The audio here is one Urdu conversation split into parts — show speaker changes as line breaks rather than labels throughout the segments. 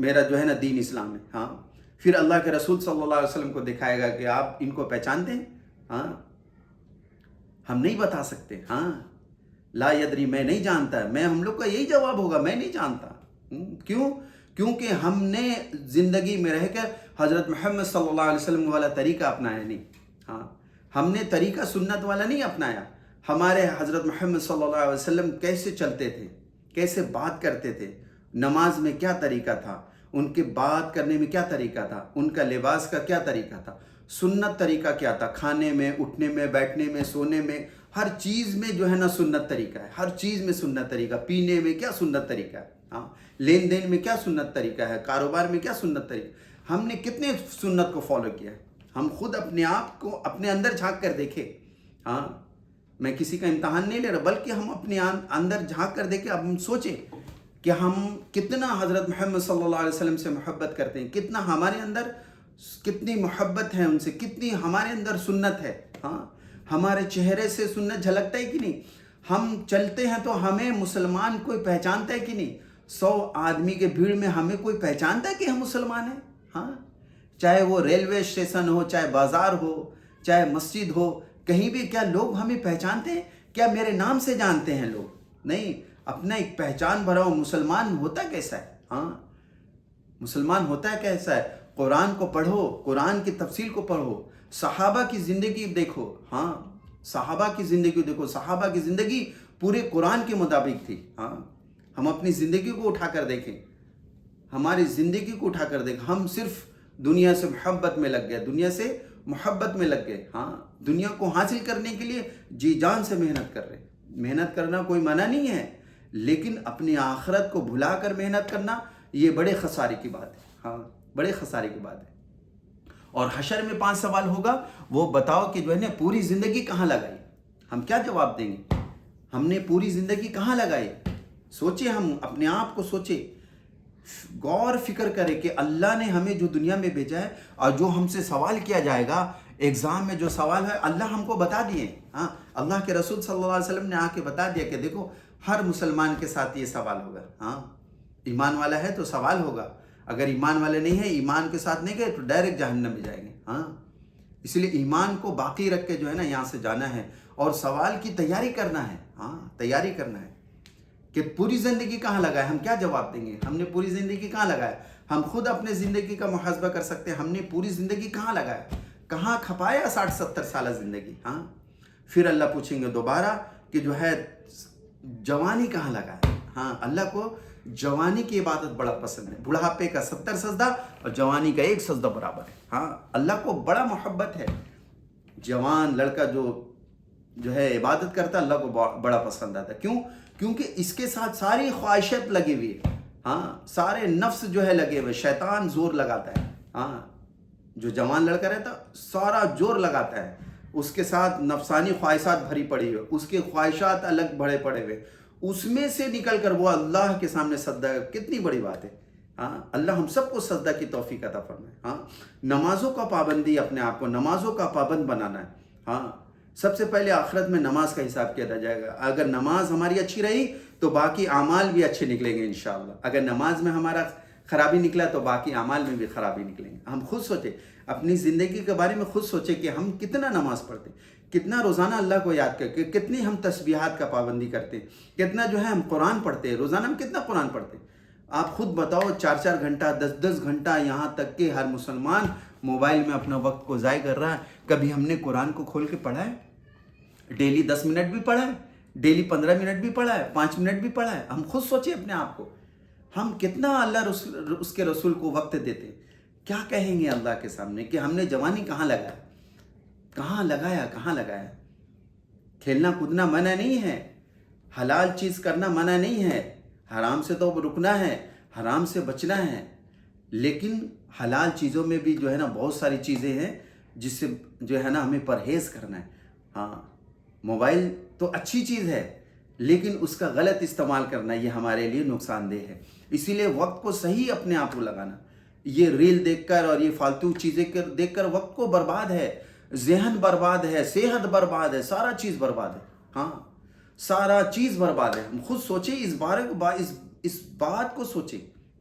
میرا جو ہے نا دین اسلام ہے. ہاں پھر اللہ کے رسول صلی اللہ علیہ وسلم کو دکھائے گا کہ آپ ان کو پہچانتے ہیں؟ ہاں ہم نہیں بتا سکتے. ہاں لا یدری میں نہیں جانتا. ہم لوگ کا یہی جواب ہوگا، میں نہیں جانتا. کیوں؟ کیونکہ ہم نے زندگی میں رہ کر حضرت محمد صلی اللہ علیہ وسلم والا طریقہ اپنایا نہیں. ہاں ہم نے طریقہ سنت والا نہیں اپنایا. ہمارے حضرت محمد صلی اللہ علیہ وسلم کیسے چلتے تھے، کیسے بات کرتے تھے، نماز میں کیا طریقہ تھا، ان کے بات کرنے میں کیا طریقہ تھا، ان کا لباس کا کیا طریقہ تھا، سنت طریقہ کیا تھا، کھانے میں، اٹھنے میں، بیٹھنے میں، سونے میں، ہر چیز میں جو ہے نا سنت طریقہ ہے. ہر چیز میں سنت طریقہ. پینے میں کیا سنت طریقہ ہے، ہاں لین دین میں کیا سنت طریقہ ہے، کاروبار میں کیا سنت طریقہ. ہم نے کتنے سنت کو فالو کیا ہے. ہم خود اپنے آپ کو اپنے اندر جھانک کر دیکھیں. ہاں میں کسی کا امتحان نہیں لے رہا، بلکہ ہم اپنے اندر جھانک کر دیکھیں. اب ہم سوچیں کہ ہم کتنا حضرت محمد صلی اللہ علیہ وسلم سے محبت کرتے ہیں، کتنا ہمارے اندر کتنی محبت ہے ان سے، کتنی ہمارے اندر سنت ہے. ہاں ہمارے چہرے سے سنت جھلکتا ہے کہ نہیں. ہم چلتے ہیں تو ہمیں مسلمان کوئی پہچانتا ہے کہ نہیں. 100 آدمی کے بھیڑ میں ہمیں کوئی پہچانتا ہے کہ ہم مسلمان ہیں. ہاں چاہے وہ ریلوے اسٹیشن ہو، چاہے بازار ہو، چاہے مسجد ہو، کہیں بھی کیا لوگ ہمیں پہچانتے ہیں؟ کیا میرے نام سے جانتے ہیں لوگ؟ نہیں. اپنا ایک پہچان بھرا ہو. مسلمان ہوتا کیسا ہے؟ ہاں مسلمان ہوتا ہے کیسا ہے؟ قرآن کو پڑھو، قرآن کی تفصیل کو پڑھو، صحابہ کی زندگی دیکھو. ہاں صحابہ کی زندگی دیکھو. صحابہ کی زندگی پورے قرآن کے مطابق تھی. ہاں ہم اپنی زندگی کو اٹھا کر دیکھیں، ہماری زندگی کو اٹھا کر دیکھیں. ہم صرف دنیا سے محبت میں لگ گئے، دنیا سے محبت میں لگ گئے. ہاں دنیا کو حاصل کرنے کے لیے جی جان سے محنت کر رہے. محنت کرنا کوئی منع نہیں ہے، لیکن اپنی آخرت کو بھلا کر محنت کرنا یہ بڑے خسارے کی بات ہے. ہاں بڑے خسارے کی بات ہے. اور حشر میں 5 سوال ہوگا. وہ بتاؤ کہ جو ہے نا پوری زندگی کہاں لگائی. ہم کیا جواب دیں گے؟ ہم نے پوری زندگی کہاں لگائی؟ سوچے، ہم اپنے آپ کو سوچے، غور فکر کرے کہ اللہ نے ہمیں جو دنیا میں بھیجا ہے اور جو ہم سے سوال کیا جائے گا ایگزام میں، جو سوال ہے اللہ ہم کو بتا دیے. ہاں اللہ کے رسول صلی اللہ علیہ وسلم نے آ کے بتا دیا کہ دیکھو ہر مسلمان کے ساتھ یہ سوال ہوگا. ہاں ایمان والا ہے تو سوال ہوگا، اگر ایمان والے نہیں ہے، ایمان کے ساتھ نہیں گئے تو ڈائریکٹ جہنم میں جائیں گے. ہاں اس لیے ایمان کو باقی رکھ کے جو ہے نا یہاں سے جانا ہے اور سوال کی تیاری کرنا ہے. ہاں تیاری کرنا ہے کہ پوری زندگی کہاں لگائے. ہم کیا جواب دیں گے؟ ہم نے پوری زندگی کہاں لگایا؟ ہم خود اپنے زندگی کا محاسبہ کر سکتے ہیں. ہم نے پوری زندگی کہاں لگایا، کہاں کھپایا 60-70 سالہ زندگی. ہاں پھر اللہ پوچھیں گے دوبارہ کہ جو ہے جوانی کہاں لگایا. ہاں اللہ کو جوانی کی عبادت بڑا پسند ہے. بڑھاپے کا 70 سجدہ اور جوانی کا 1 سجدہ برابر ہے. ہاں اللہ کو بڑا محبت ہے. جوان لڑکا جو ہے عبادت کرتا ہے، اللہ کو بڑا پسند آتا ہے. کیوں؟ کیونکہ اس کے ساتھ ساری خواہشات لگی ہوئی ہے. ہاں سارے نفس جو ہے لگے ہوئے، شیطان زور لگاتا ہے. ہاں جو جوان لڑکا رہتا سارا زور لگاتا ہے، اس کے ساتھ نفسانی خواہشات بھری پڑی ہوئی، اس کے خواہشات الگ بڑے پڑے ہوئے، اس میں سے نکل کر وہ اللہ کے سامنے سجدہ. کتنی بڑی بات ہے. ہاں اللہ ہم سب کو سجدہ کی توفیق عطا فرمائے. ہاں نمازوں کا پابندی، اپنے آپ کو نمازوں کا پابند بنانا ہے. ہاں سب سے پہلے آخرت میں نماز کا حساب کیا جائے گا. اگر نماز ہماری اچھی رہی تو باقی اعمال بھی اچھے نکلیں گے انشاءاللہ. اگر نماز میں ہمارا خرابی نکلا تو باقی اعمال میں بھی خرابی نکلیں گے. ہم خود سوچیں، اپنی زندگی کے بارے میں خود سوچیں کہ ہم کتنا نماز پڑھتے ہیں، کتنا روزانہ اللہ کو یاد کرتے ہیں، کتنی ہم تسبیحات کا پابندی کرتے ہیں، کتنا جو ہے ہم قرآن پڑھتے ہیں. روزانہ ہم کتنا قرآن پڑھتے ہیں؟ آپ خود بتاؤ. 4-4 گھنٹہ، 10-10 گھنٹہ، یہاں تک کہ ہر مسلمان موبائل میں اپنا وقت کو ضائع کر رہا ہے. کبھی ہم نے قرآن کو کھول کے پڑھا ہے؟ ڈیلی 10 منٹ بھی پڑھا ہے، ڈیلی 15 منٹ بھی پڑھا ہے، 5 منٹ بھی پڑھا ہے. ہم خود سوچیں اپنے آپ کو، ہم کتنا اللہ اس کے رسول کو وقت دیتے ہیں. کیا کہیں گے اللہ کے سامنے کہ ہم نے جوانی کہاں لگایا، کہاں لگایا، کہاں لگایا. کھیلنا کودنا منع نہیں ہے، حلال چیز کرنا منع نہیں ہے، حرام سے تو رکنا ہے، حرام سے بچنا ہے. لیکن حلال چیزوں میں بھی جو ہے نا بہت ساری چیزیں ہیں جس سے جو ہے نا ہمیں پرہیز کرنا ہے. ہاں موبائل تو اچھی چیز ہے، لیکن اس کا غلط استعمال کرنا یہ ہمارے لیے نقصان دہ ہے. اسی لیے وقت کو صحیح اپنے آپ کو لگانا. یہ ریل دیکھ کر اور یہ فالتو چیزیں دیکھ کر وقت کو برباد ہے، ذہن برباد ہے، صحت برباد ہے، سارا چیز برباد ہے. ہاں سارا چیز برباد ہے. ہم خود سوچیں اس بات کو سوچیں.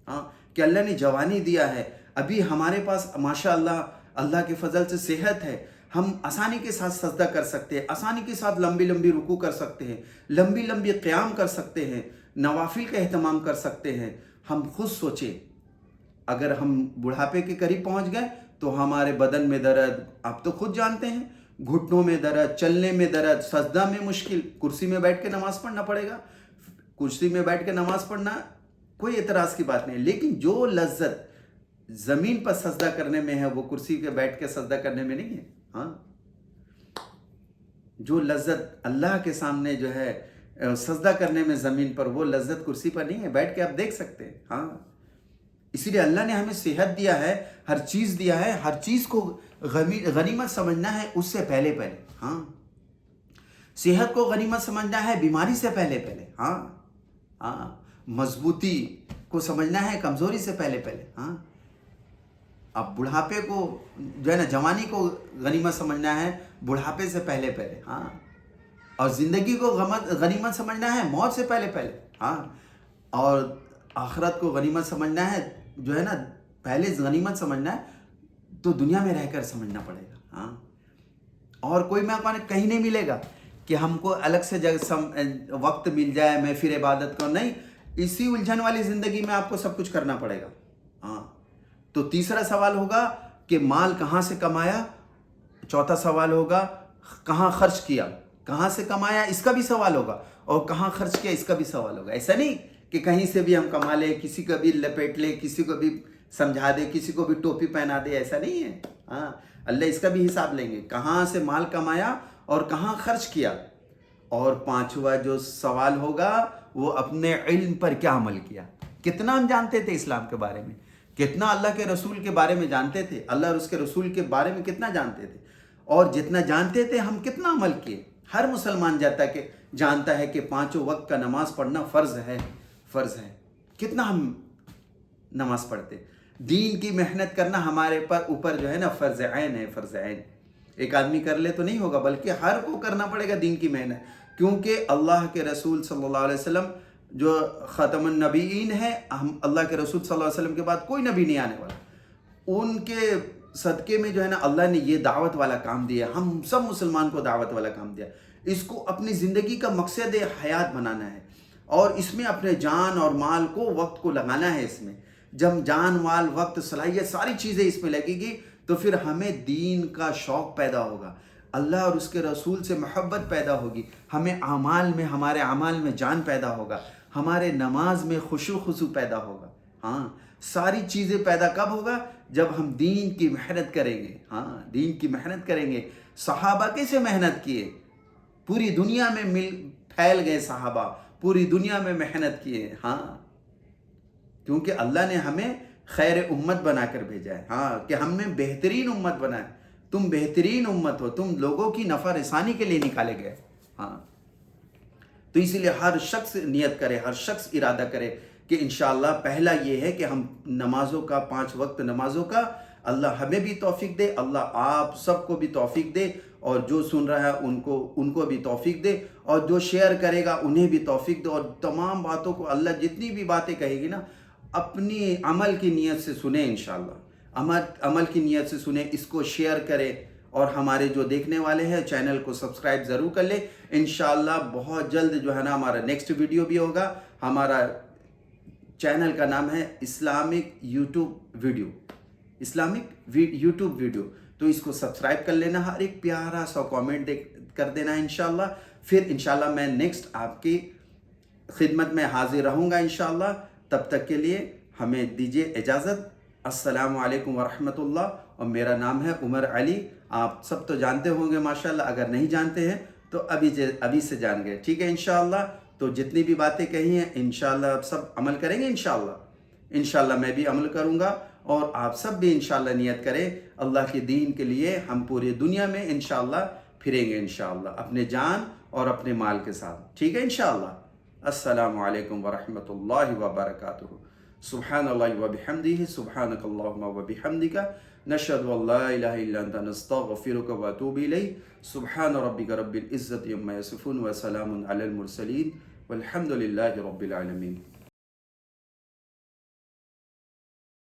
ہاں کہ اللہ نے جوانی دیا ہے، ابھی ہمارے پاس ماشاء اللہ اللہ کے فضل سے صحت ہے، ہم آسانی کے ساتھ سجدہ کر سکتے ہیں، آسانی کے ساتھ لمبی لمبی رکوع کر سکتے ہیں، لمبی لمبی قیام کر سکتے ہیں، نوافل کا اہتمام کر سکتے ہیں۔ ہم خود سوچیں، اگر ہم بڑھاپے کے قریب پہنچ گئے تو ہمارے بدن میں درد، آپ تو خود جانتے ہیں، گھٹنوں میں درد، چلنے میں درد، سجدہ میں مشکل، کرسی میں بیٹھ کے نماز پڑھنا پڑے گا۔ کرسی میں بیٹھ کے نماز پڑھنا کوئی اعتراض کی بات نہیں، لیکن جو لذت زمین پر سجدہ کرنے میں ہے وہ کرسی پہ بیٹھ کے سجدہ کرنے میں نہیں ہے۔ ہاں، جو لذت اللہ کے سامنے جو ہے سجدہ کرنے میں زمین پر، وہ لذت کرسی پر نہیں ہے، بیٹھ کے آپ دیکھ سکتے ہیں۔ ہاں، اسی لیے اللہ نے ہمیں صحت دیا ہے، ہر چیز دیا ہے، ہر چیز کو غنیمت سمجھنا ہے اس سے پہلے پہلے۔ ہاں، صحت کو غنیمت سمجھنا ہے بیماری سے پہلے پہلے۔ ہاں ہاں، مضبوطی کو سمجھنا ہے کمزوری سے پہلے پہلے۔ ہاں، اب بڑھاپے کو جو ہے نا، جوانی کو غنیمت سمجھنا ہے بڑھاپے سے پہلے پہلے۔ ہاں، اور زندگی کو غنیمت سمجھنا ہے موت سے پہلے پہلے۔ ہاں، اور آخرت کو غنیمت سمجھنا ہے، جو ہے نا پہلے غنیمت سمجھنا ہے تو دنیا میں رہ کر سمجھنا پڑے گا۔ ہاں، اور کوئی موقع کہیں نہیں ملے گا کہ ہم کو الگ سے وقت مل جائے محفل عبادت کو، نہیں، اسی الجھن والی زندگی میں آپ کو سب کچھ کرنا پڑے گا۔ ہاں، تو تیسرا سوال ہوگا کہ مال کہاں سے کمایا، چوتھا سوال ہوگا کہاں خرچ کیا، کہاں سے کمایا اس کا بھی سوال ہوگا، اور کہاں خرچ کیا اس کا بھی سوال ہوگا۔ ایسا نہیں کہ کہیں سے بھی ہم کما لیں، کسی کو بھی لپیٹ لیں، کسی کو بھی سمجھا دے، کسی کو بھی ٹوپی پہنا دے، ایسا نہیں ہے۔ ہاں، اللہ اس کا بھی حساب لیں گے، کہاں سے مال کمایا اور کہاں خرچ کیا۔ اور پانچواں جو سوال ہوگا وہ اپنے علم پر کیا عمل کیا، کتنا ہم جانتے تھے اسلام کے بارے میں، کتنا اللہ کے رسول کے بارے میں جانتے تھے، اللہ اور اس کے رسول کے بارے میں کتنا جانتے تھے، اور جتنا جانتے تھے ہم کتنا عمل کیے۔ ہر مسلمان جانتا ہے کہ 5 وقت کا نماز پڑھنا فرض ہے، فرض ہے، کتنا ہم نماز پڑھتے۔ دین کی محنت کرنا ہمارے اوپر جو ہے نا فرض عین ہے، فرض عین۔ ایک آدمی کر لے تو نہیں ہوگا، بلکہ ہر کو کرنا پڑے گا دین کی محنت، کیونکہ اللہ کے رسول صلی اللہ علیہ وسلم جو ختم النبیین ہے، اللہ کے رسول صلی اللہ علیہ وسلم کے بعد کوئی نبی نہیں آنے والا، ان کے صدقے میں جو ہے نا اللہ نے یہ دعوت والا کام دیا، ہم سب مسلمان کو دعوت والا کام دیا، اس کو اپنی زندگی کا مقصد حیات بنانا ہے، اور اس میں اپنے جان اور مال کو، وقت کو لگانا ہے۔ اس میں جب جان، مال، وقت، صلاحیت، ساری چیزیں اس میں لگے گی تو پھر ہمیں دین کا شوق پیدا ہوگا، اللہ اور اس کے رسول سے محبت پیدا ہوگی، ہمیں ہمارے اعمال میں جان پیدا ہوگا، ہمارے نماز میں خشوع خضوع پیدا ہوگا۔ ہاں، ساری چیزیں پیدا کب ہوگا؟ جب ہم دین کی محنت کریں گے۔ ہاں، دین کی محنت کریں گے۔ صحابہ کیسے محنت کیے؟ پوری دنیا میں پھیل گئے صحابہ، پوری دنیا میں محنت کیے۔ ہاں، کیونکہ اللہ نے ہمیں خیر امت بنا کر بھیجا ہے۔ ہاں، کہ ہم نے بہترین امت بنائے، تم بہترین امت ہو، تم لوگوں کی نفع رسانی کے لیے نکالے گئے۔ ہاں، تو اسی لیے ہر شخص نیت کرے، ہر شخص ارادہ کرے کہ انشاءاللہ پہلا یہ ہے کہ ہم نمازوں کا، 5 وقت نمازوں کا، اللہ ہمیں بھی توفیق دے، اللہ آپ سب کو بھی توفیق دے، اور جو سن رہا ہے ان کو بھی توفیق دے، اور جو شیئر کرے گا انہیں بھی توفیق دے، اور تمام باتوں کو اللہ جتنی بھی باتیں کہے گی نا اپنی عمل کی نیت سے سنیں انشاءاللہ، عمل کی نیت سے سنیں، اس کو شیئر کرے، اور ہمارے جو دیکھنے والے ہیں چینل کو سبسکرائب ضرور کر لیں۔ انشاءاللہ بہت جلد جو ہے نا ہمارا نیکسٹ ویڈیو بھی ہوگا۔ ہمارا چینل کا نام ہے اسلامک یوٹیوب ویڈیو، تو اس کو سبسکرائب کر لینا، ہر ایک پیارا سا کامنٹ کر دینا انشاءاللہ۔ پھر انشاءاللہ میں نیکسٹ آپ کی خدمت میں حاضر رہوں گا انشاءاللہ۔ تب تک کے لیے ہمیں دیجیے اجازت۔ السلام علیکم ورحمۃ اللہ، اور میرا نام ہے عمر علی۔ آپ سب تو جانتے ہوں گے ماشاءاللہ، اگر نہیں جانتے ہیں تو ابھی سے جان گئے، ٹھیک ہے انشاءاللہ۔ تو جتنی بھی باتیں کہی ہیں انشاءاللہ آپ سب عمل کریں گے انشاءاللہ، انشاءاللہ میں بھی عمل کروں گا، اور آپ سب بھی انشاءاللہ نیت کریں اللہ کے دین کے لیے، ہم پوری دنیا میں انشاءاللہ پھریں گے انشاءاللہ اپنے جان اور اپنے مال کے ساتھ، ٹھیک ہے انشاءاللہ۔ السلام علیکم ورحمۃ اللہ وبرکاتہ۔ سبحان اللہ وبحمدہ، سبحانک اللہم وبحمدک، نشہد ان لا الہ الا انت، نستغفرک واتوب الیک۔ سبحان ربک رب العزت عما یصفون، وسلام علی المرسلین، والحمد للہ رب العالمین۔